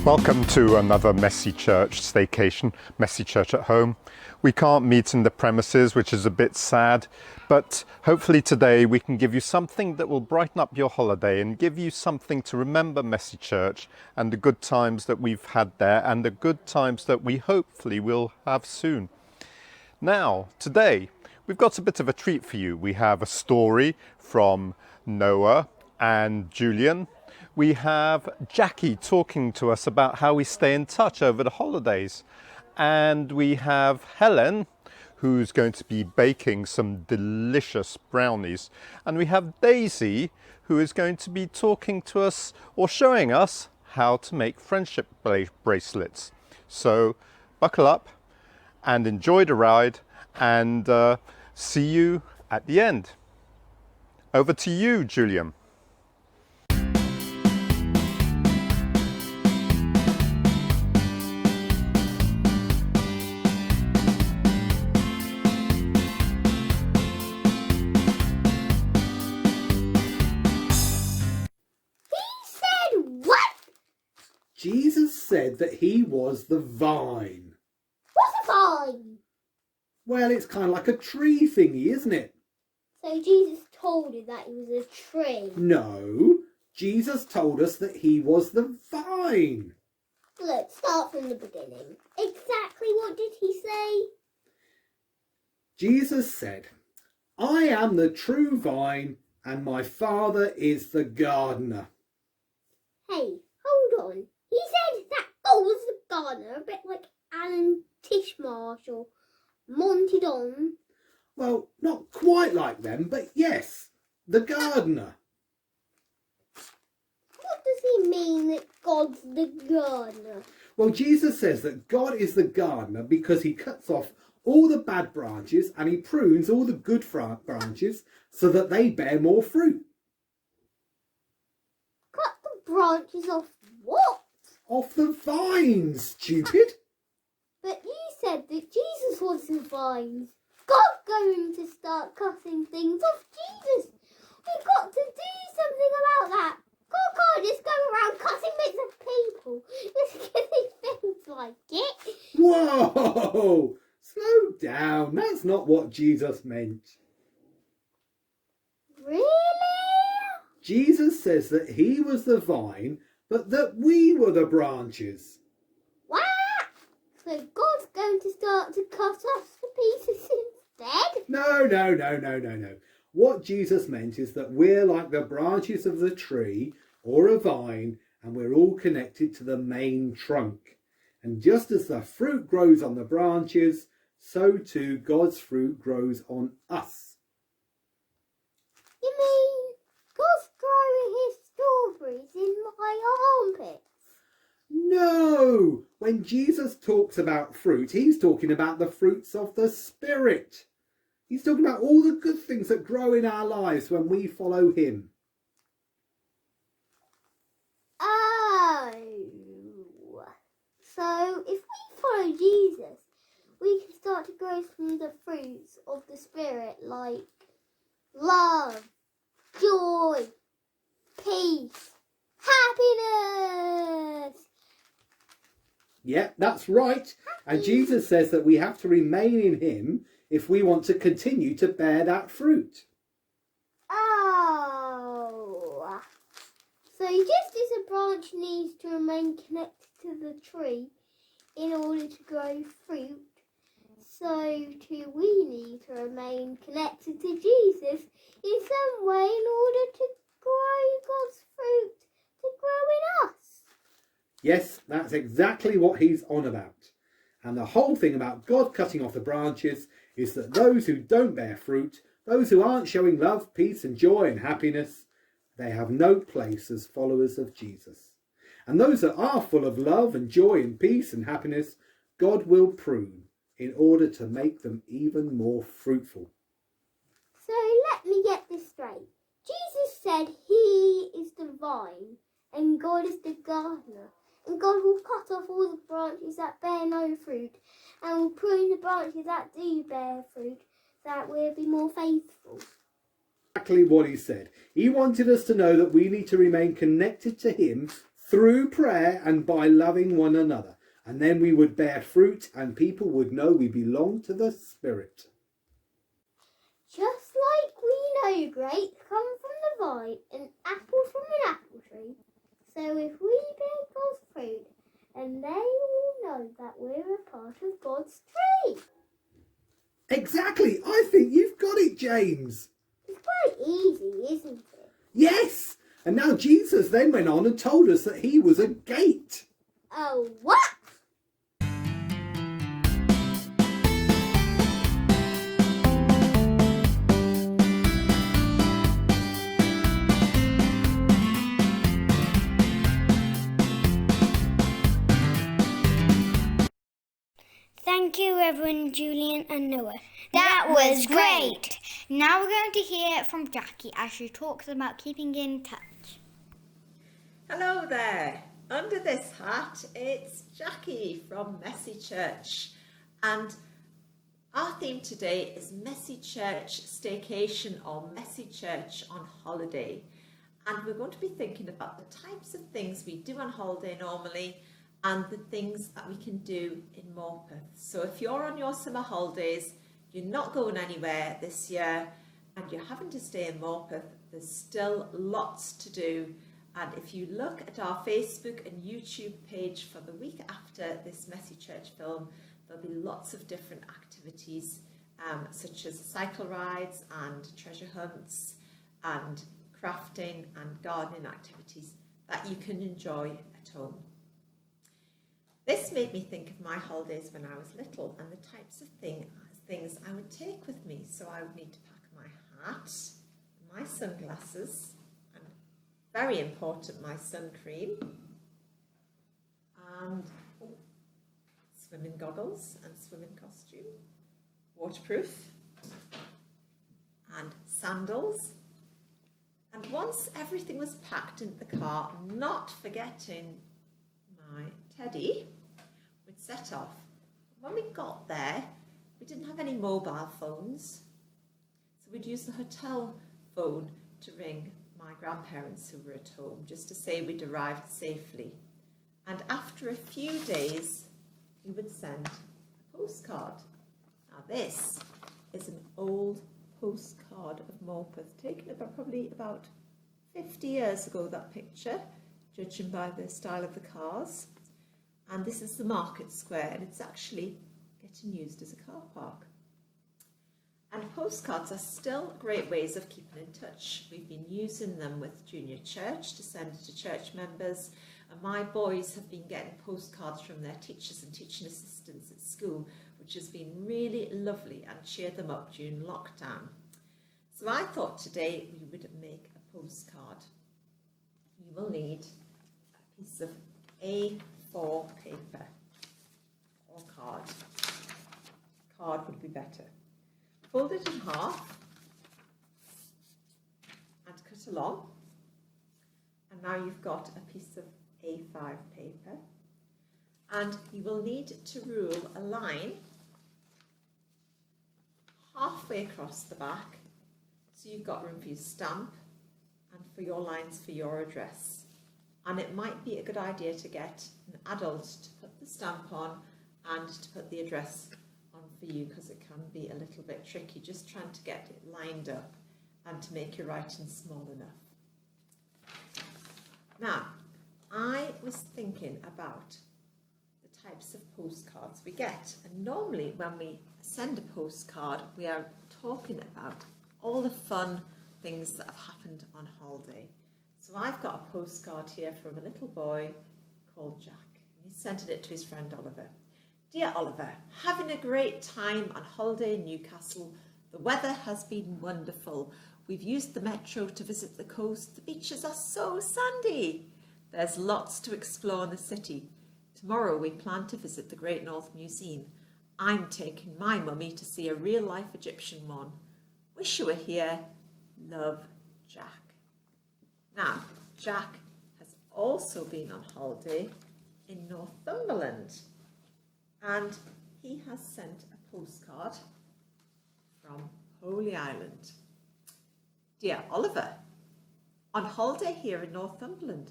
Welcome to another Messy Church Staycation, Messy Church at Home. We can't meet in the premises, which is a bit sad, but hopefully today we can give you something that will brighten up your holiday and give you something to remember Messy Church and the good times that we've had there and the good times that we hopefully will have soon. Now, today, we've got a bit of a treat for you. We have a story from Noah and Julian. We have Jackie talking to us about how we stay in touch over the holidays. And we have Helen, who's going to be baking some delicious brownies. And we have Daisy, who is going to be talking to us or showing us how to make friendship bracelets. So buckle up and enjoy the ride and see you at the end. Over to you, Julian. Jesus said that he was the vine. What's a vine? Well, it's kind of like a tree thingy, isn't it? So Jesus told you that he was a tree. No, Jesus told us that he was the vine. Look, start from the beginning. Exactly what did he say? Jesus said, I am the true vine and my Father is the gardener. Hey, hold on. He said that I was the gardener, a bit like Alan Tishmarsh or Monty Don. Well, not quite like them, but yes, the gardener. What does he mean that God's the gardener? Well, Jesus says that God is the gardener because he cuts off all the bad branches and he prunes all the good branches so that they bear more fruit. Cut the branches off what? Off the vines, stupid. But you said that Jesus was the vines. God's going to start cutting things off Jesus. We've got to do something about that. God can't just go around cutting bits of people just because he feels like it. Whoa! Slow down. That's not what Jesus meant. Really? Jesus says that he was the vine, but that we were the branches. What? So God's going to start to cut us to pieces instead? No. What Jesus meant is that we're like the branches of the tree or a vine, and we're all connected to the main trunk. And just as the fruit grows on the branches, so too God's fruit grows on us. You mean God's growing his strawberries in my armpits? No! When Jesus talks about fruit, he's talking about the fruits of the Spirit. He's talking about all the good things that grow in our lives when we follow him. Oh. So if we follow Jesus, we can start to grow through the fruits of the Spirit like love, joy, peace, happiness. Yeah, that's right. And Jesus says that we have to remain in him if we want to continue to bear that fruit. Oh. So just as a branch needs to remain connected to the tree in order to grow fruit, so too we need to remain connected to Jesus in some way in order to grow God's fruit to grow in us. Yes, that's exactly what he's on about. And the whole thing about God cutting off the branches is that those who don't bear fruit, those who aren't showing love, peace and joy and happiness, they have no place as followers of Jesus. And those that are full of love and joy and peace and happiness, God will prune in order to make them even more fruitful. So let me get this straight. Jesus said he is the vine and God is the gardener. And God will cut off all the branches that bear no fruit and will prune the branches that do bear fruit, that we'll be more faithful. Exactly what he said. He wanted us to know that we need to remain connected to him through prayer and by loving one another. And then we would bear fruit and people would know we belong to the Spirit. Just like we know grapes come from the vine and apples from an apple tree, so if we bear God's fruit, and they will know that we're a part of God's tree. Exactly. I think you've got it, James. It's quite easy, isn't it? Yes. And now Jesus then went on and told us that he was a gate. Oh, what? Thank you, Reverend Julian and Noah. That was great. Now we're going to hear from Jackie as she talks about keeping in touch. Hello there. Under this hat, it's Jackie from Messy Church. And our theme today is Messy Church Staycation or Messy Church on holiday. And we're going to be thinking about the types of things we do on holiday normally and the things that we can do in Morpeth. So if you're on your summer holidays, you're not going anywhere this year and you're having to stay in Morpeth, there's still lots to do. And if you look at our Facebook and YouTube page for the week after this Messy Church film, there'll be lots of different activities such as cycle rides and treasure hunts and crafting and gardening activities that you can enjoy at home. This made me think of my holidays when I was little and the types of things I would take with me. So I would need to pack my hat, my sunglasses, and very important, my sun cream, and swimming goggles and swimming costume, waterproof, and sandals. And once everything was packed into the car, not forgetting my teddy, we'd set off. When we got there, we didn't have any mobile phones, so we'd use the hotel phone to ring my grandparents who were at home, just to say we'd arrived safely. And after a few days, we would send a postcard. Now this is an old postcard of Morpeth, taken probably about 50 years ago, that picture, judging by the style of the cars. And this is the market square, and it's actually getting used as a car park. And postcards are still great ways of keeping in touch. We've been using them with Junior Church to send to church members, and my boys have been getting postcards from their teachers and teaching assistants at school, which has been really lovely and cheered them up during lockdown. So I thought today we would make a postcard. You will need a piece of A4 paper or card. Card would be better. Fold it in half and cut along. And now you've got a piece of A5 paper. And you will need to rule a line halfway across the back, so you've got room for your stamp and for your lines for your address. And it might be a good idea to get an adult to put the stamp on and to put the address on for you, because it can be a little bit tricky just trying to get it lined up and to make your writing small enough. Now, I was thinking about the types of postcards we get, and normally when we send a postcard we are talking about all the fun things that have happened on holiday. So I've got a postcard here from a little boy called Jack, and he sent it to his friend Oliver. Dear Oliver, having a great time on holiday in Newcastle. The weather has been wonderful. We've used the metro to visit the coast. The beaches are so sandy. There's lots to explore in the city. Tomorrow we plan to visit the Great North Museum. I'm taking my mummy to see a real-life Egyptian one. Wish you were here. Love, Jack. Now, Jack has also been on holiday in Northumberland, and he has sent a postcard from Holy Island. Dear Oliver, on holiday here in Northumberland.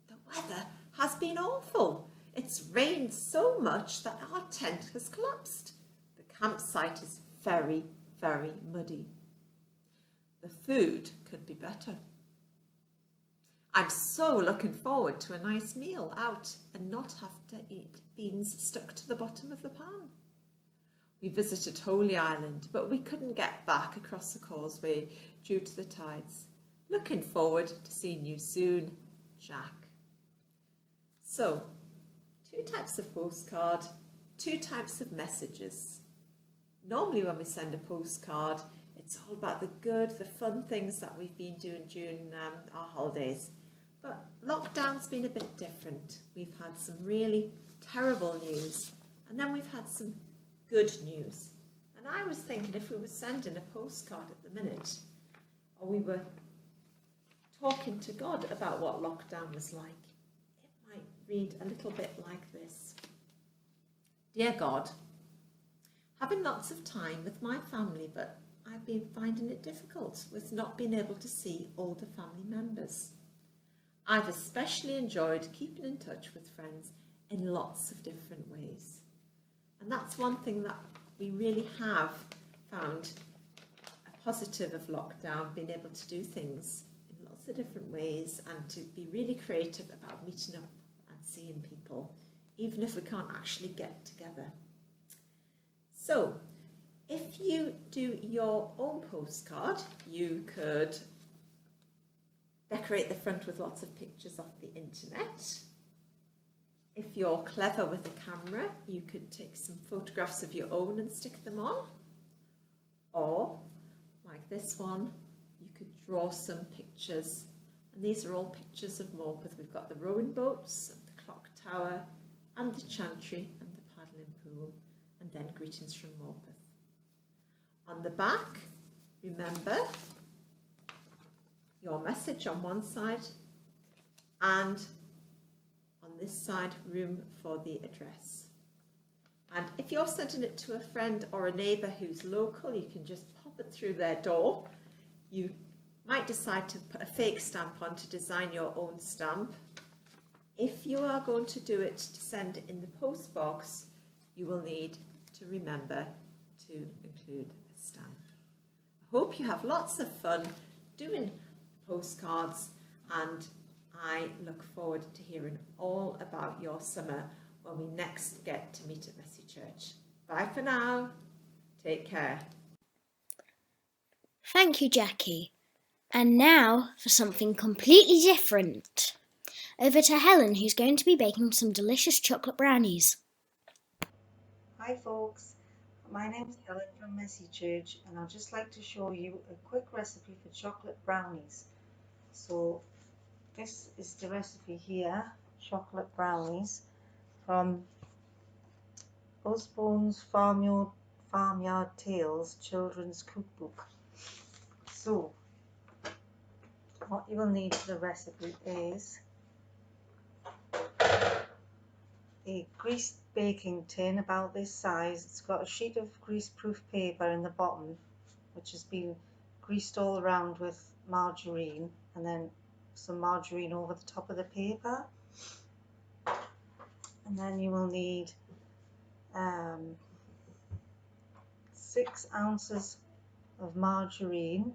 The weather has been awful. It's rained so much that our tent has collapsed. The campsite is very, very muddy. The food could be better. I'm so looking forward to a nice meal out and not have to eat beans stuck to the bottom of the pan. We visited Holy Island, but we couldn't get back across the causeway due to the tides. Looking forward to seeing you soon, Jack. So, 2 types of postcard, 2 types of messages. Normally when we send a postcard, it's all about the good, the fun things that we've been doing during our holidays. But lockdown's been a bit different. We've had some really terrible news, and then we've had some good news. And I was thinking if we were sending a postcard at the minute, or we were talking to God about what lockdown was like, it might read a little bit like this. Dear God, having lots of time with my family, but I've been finding it difficult with not being able to see all the family members. I've especially enjoyed keeping in touch with friends in lots of different ways. And that's one thing that we really have found a positive of lockdown, being able to do things in lots of different ways and to be really creative about meeting up and seeing people, even if we can't actually get together. So, if you do your own postcard, you could decorate the front with lots of pictures off the internet. If you're clever with a camera, you could take some photographs of your own and stick them on. Or, like this one, you could draw some pictures. And these are all pictures of Morpeth. We've got the rowing boats, and the clock tower, and the chantry, and the paddling pool, and then greetings from Morpeth. On the back, remember your message on one side, and on this side, room for the address. And if you're sending it to a friend or a neighbour who's local, you can just pop it through their door. You might decide to put a fake stamp on to design your own stamp. If you are going to do it to send in the post box, you will need to remember to include a stamp. I hope you have lots of fun doing postcards, and I look forward to hearing all about your summer when we next get to meet at Messy Church. Bye for now. Take care. Thank you, Jackie. And now for something completely different. Over to Helen, who's going to be baking some delicious chocolate brownies. Hi folks, my name's Helen from Messy Church, and I'd just like to show you a quick recipe for chocolate brownies. So this is the recipe here, chocolate brownies from Osborne's Farmyard Tales Children's Cookbook. So what you will need for the recipe is a greased baking tin about this size. It's got a sheet of grease-proof paper in the bottom, which has been greased all around with margarine, and then some margarine over the top of the paper. And then you will need 6 ounces of margarine,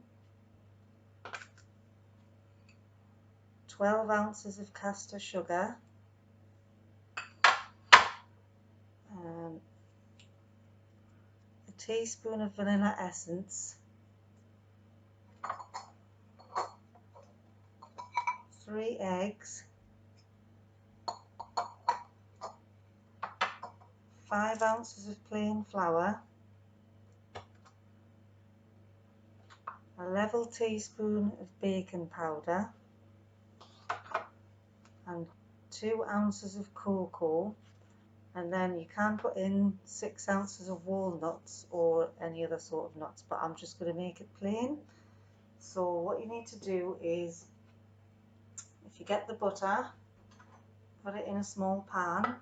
12 ounces of caster sugar, a teaspoon of vanilla essence, 3 eggs, 5 ounces of plain flour, a level teaspoon of baking powder, and 2 ounces of cocoa. And then you can put in 6 ounces of walnuts or any other sort of nuts, but I'm just going to make it plain. So what you need to do is, if you get the butter, put it in a small pan.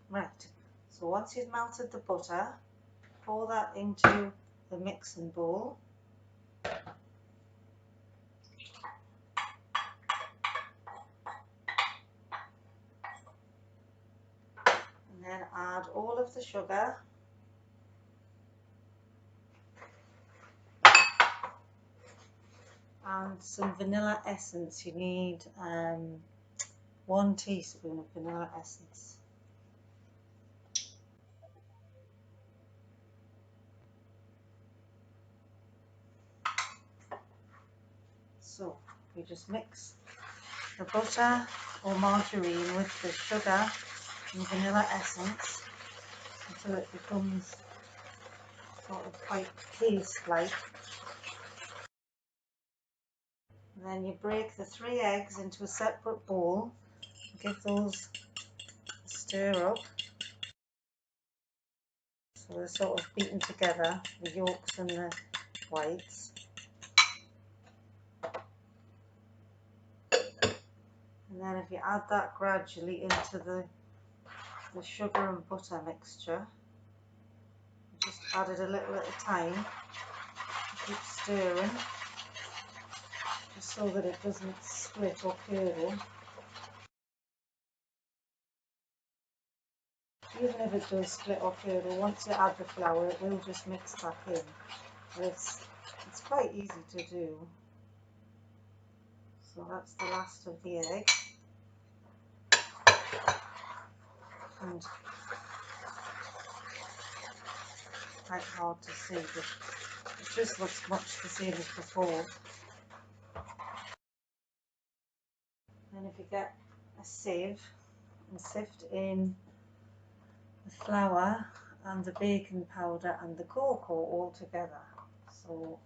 Right, so So once you've melted the butter, pour that into the mixing bowl. And then add all of the sugar. And some vanilla essence. You need 1 teaspoon of vanilla essence. So you just mix the butter or margarine with the sugar and vanilla essence until it becomes sort of quite paste-like. Then you break the 3 eggs into a separate bowl, give those a stir up so they're sort of beaten together, the yolks and the whites. And then if you add that gradually into the sugar and butter mixture, just add it a little at a time, keep stirring just so that it doesn't split or curdle. Even if it does split or curdle, once you add the flour it will just mix back in. But it's quite easy to do. So that's the last of the egg. And quite hard to see, but it just looks much the same as before. Then if you get a sieve and sift in the flour and the baking powder and the cocoa all together. So we'll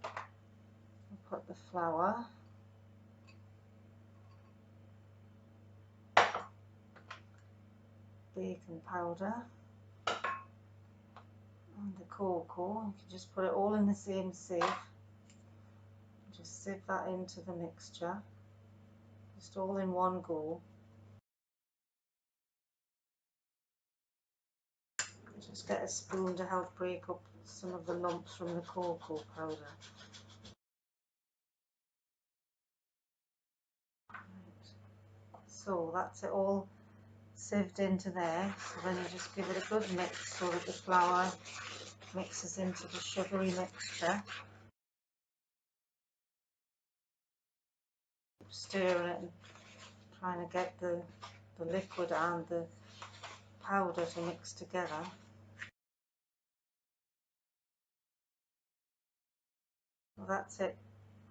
put the flour, baking powder and the cocoa. You can just put it all in the same sieve. Just sieve that into the mixture, just all in one go. Just get a spoon to help break up some of the lumps from the cocoa powder. Right. So that's it all sieved into there. So then you just give it a good mix so that the flour mixes into the sugary mixture. Stirring it and trying to get the liquid and the powder to mix together. Well, that's it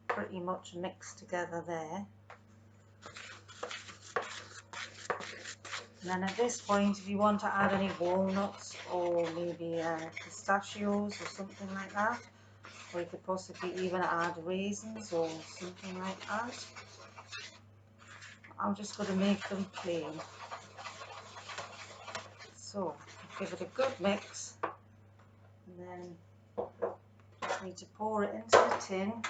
pretty much mixed together there. And then at this point, if you want to add any walnuts or maybe pistachios or something like that, or you could possibly even add raisins or something like that. I'm just going to make them plain. So give it a good mix, and then just need to pour it into the tin.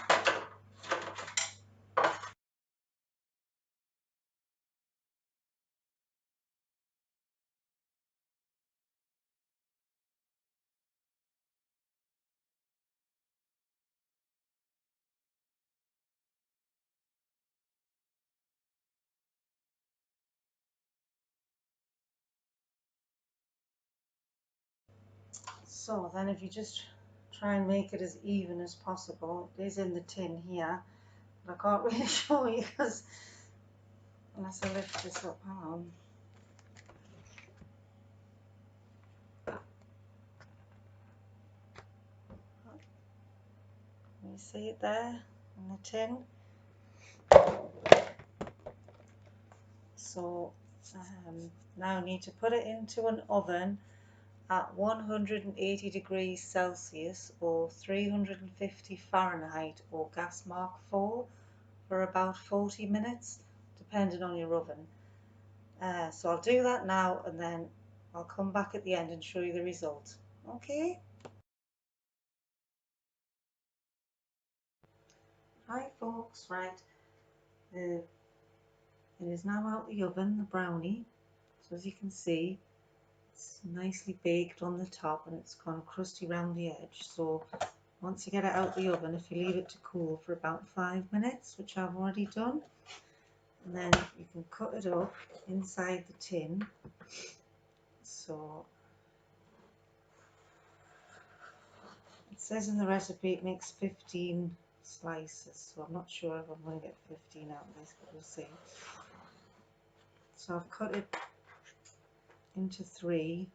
So then if you just try and make it as even as possible, it is in the tin here, but I can't really show you because unless I lift this up, hang on. Can you see it there in the tin? So now I need to put it into an oven at 180 degrees Celsius or 350 Fahrenheit or gas mark 4 for about 40 minutes, depending on your oven. So I'll do that now and then I'll come back at the end and show you the result. Okay? Right folks, right. It is now out the oven, the brownie. So as you can see, It's nicely baked on the top and it's gone crusty round the edge. So once you get it out the oven, if you leave it to cool for about 5 minutes, which I've already done, and then you can cut it up inside the tin. So it says in the recipe it makes 15 slices, so I'm not sure if I'm going to get 15 out of this, but we'll see. So I've cut it into 3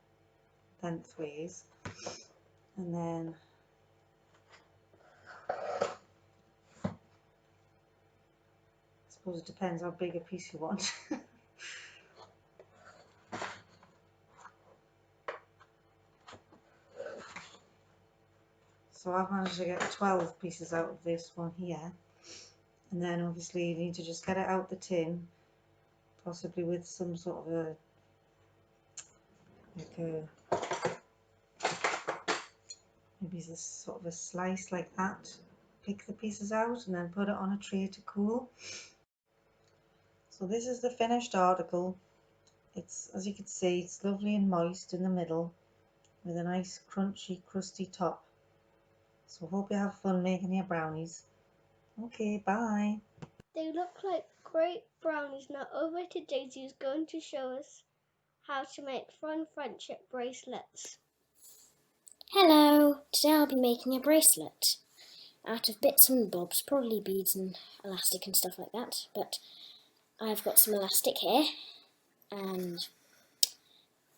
length ways, and then I suppose it depends how big a piece you want. So I've managed to get 12 pieces out of this one here, and then obviously you need to just get it out the tin, possibly with some sort of a, maybe this sort of a slice like that. Pick the pieces out and then put it on a tray to cool. So this is the finished article. It's, as you can see, it's lovely and moist in the middle with a nice crunchy crusty top. So hope you have fun making your brownies. Okay, bye. They look like great brownies. Now over to Daisy, who's going to show us how to make fun friendship bracelets. Hello! Today I'll be making a bracelet out of bits and bobs, probably beads and elastic and stuff like that, but I've got some elastic here and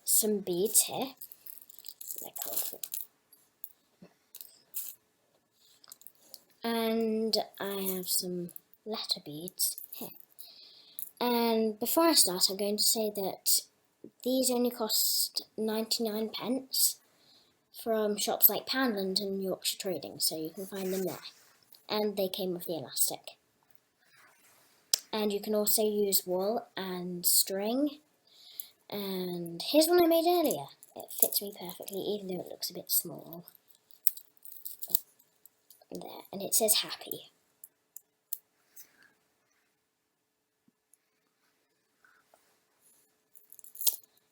some beads here. They're colourful. And I have some letter beads here. And before I start, I'm going to say that these only cost 99 pence from shops like Poundland and Yorkshire Trading, so you can find them there. And they came with the elastic. And you can also use wool and string. And here's one I made earlier. It fits me perfectly, even though it looks a bit small. But there, and it says happy.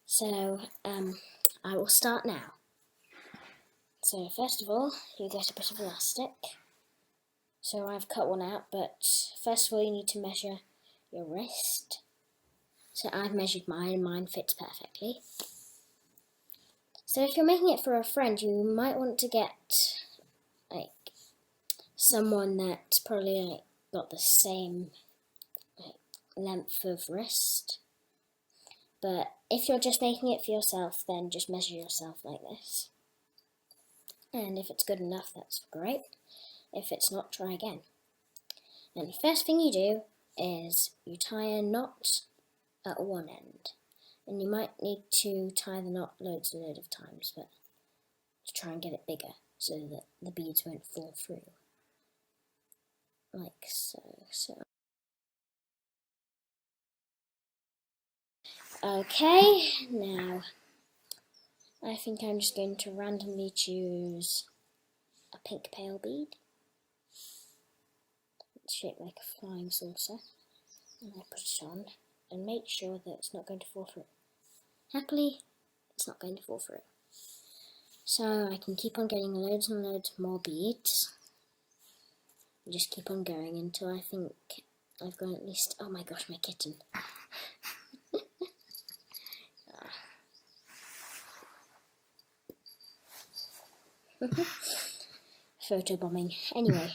So, I will start now. So first of all, you get a bit of elastic. So I've cut one out, but first of all you need to measure your wrist. So I've measured mine and mine fits perfectly. So if you're making it for a friend, you might want to get like someone that's probably like got the same like length of wrist. But if you're just making it for yourself, then just measure yourself like this. And if it's good enough, that's great. If it's not, try again. And the first thing you do is you tie a knot at one end. And you might need to tie the knot loads and loads of times, but to try and get it bigger so that the beads won't fall through. Like so. Okay, now I think I'm just going to randomly choose a pink pale bead. It's shaped like a flying saucer. And I put it on and make sure that it's not going to fall through. Happily, it's not going to fall through. So I can keep on getting loads and loads more beads. Just keep on going until I think I've got at least, oh my gosh, my kitten. Photo bombing. Anyway.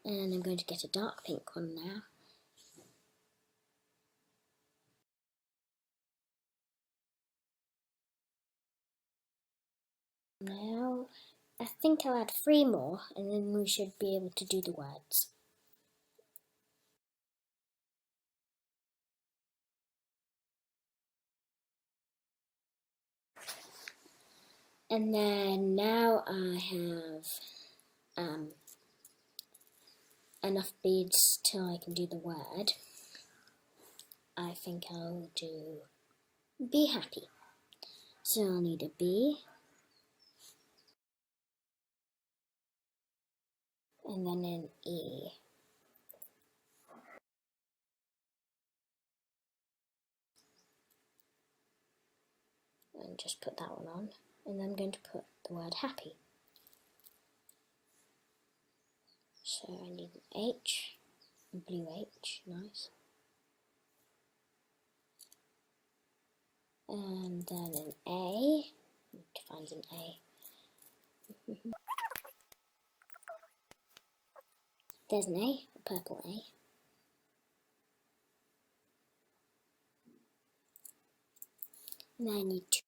And I'm going to get a dark pink one now. Now, I think I'll add 3 more and then we should be able to do the words. And then now I have enough beads till I can do the word. I think I'll do be happy. So I'll need a B. And then an E. and just put that one on. And I'm going to put the word happy. So I need an H, a blue H, nice. And then an A, need to find an A. There's an A, a purple A. And then I need two.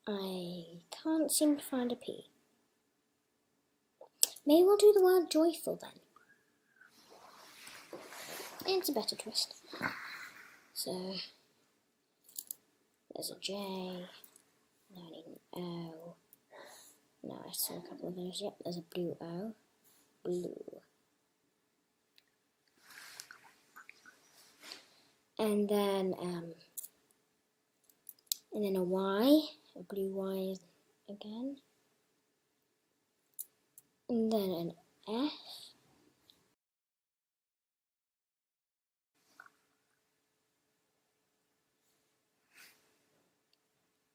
I can't seem to find a P. Maybe we'll do the word joyful then. It's a better twist. So, there's a J. Now I need an O. No, I saw a couple of those. Yep, there's a blue O. Blue. And then a Y. A blue Y again. And then an F.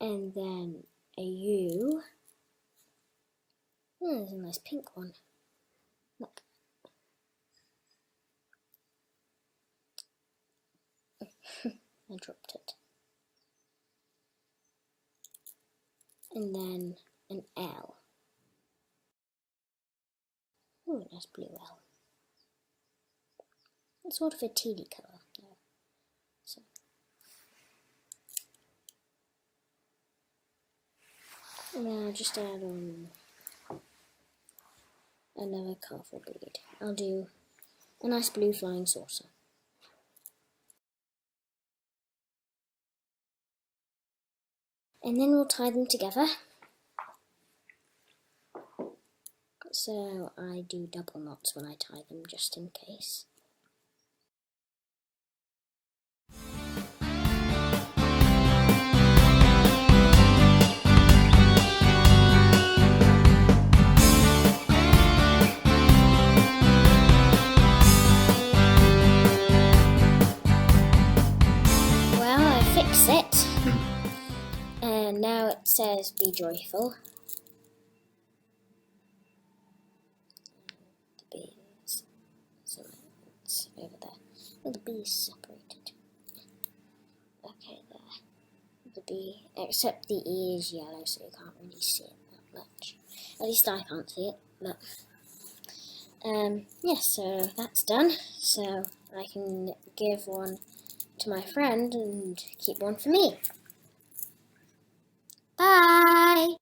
And then a U. Oh, there's a nice pink one. Look. I dropped it. And then an L. Oh, nice blue L. It's sort of a tealy colour. Yeah. So. And then I'll just add on another colourful bead. I'll do a nice blue flying saucer. And then we'll tie them together. So I do double knots when I tie them, just in case. Well, I fixed it. And now it says be joyful. The B is it's over there. Well, the B is separated. Okay, there. The B, except the E is yellow, so you can't really see it that much. At least I can't see it, but yeah, so that's done. So I can give one to my friend and keep one for me. Bye!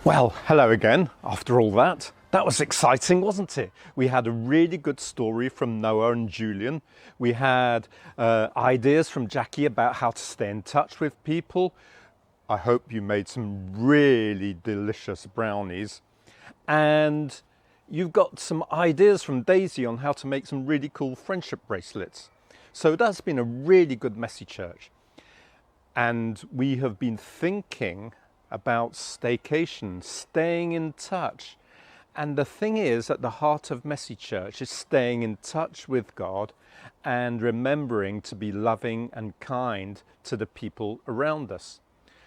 Well, hello again after all that. That was exciting, wasn't it? We had a really good story from Noah and Julian. We had ideas from Jackie about how to stay in touch with people. I hope you made some really delicious brownies. And you've got some ideas from Daisy on how to make some really cool friendship bracelets. So that's been a really good Messy Church. And we have been thinking about staycation, staying in touch. And the thing is, at the heart of Messy Church is staying in touch with God and remembering to be loving and kind to the people around us.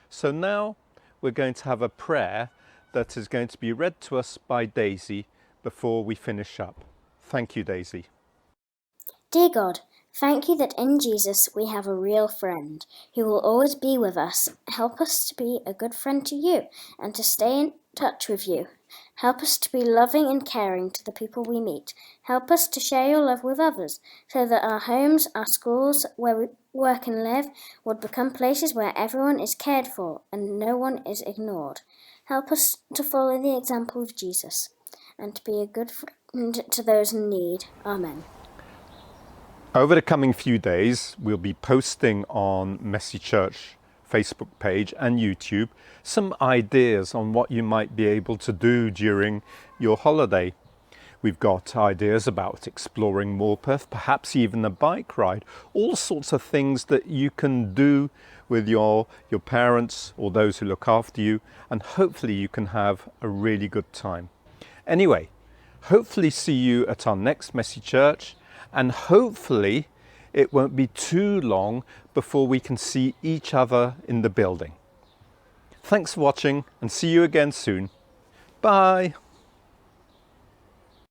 So now we're going to have a prayer that is going to be read to us by Daisy before we finish up. Thank you, Daisy. Dear God, thank you that in Jesus we have a real friend who will always be with us. Help us to be a good friend to you and to stay in touch with you. Help us to be loving and caring to the people we meet. Help us to share your love with others so that our homes, our schools, where we work and live would become places where everyone is cared for and no one is ignored. Help us to follow the example of Jesus and to be a good friend to those in need. Amen. Over the coming few days, we'll be posting on Messy Church Facebook page and YouTube some ideas on what you might be able to do during your holiday. We've got ideas about exploring Morpeth, perhaps even a bike ride, all sorts of things that you can do with your parents or those who look after you, and hopefully you can have a really good time. Anyway, hopefully see you at our next Messy Church, and hopefully it won't be too long before we can see each other in the building. Thanks for watching, and see you again soon. Bye.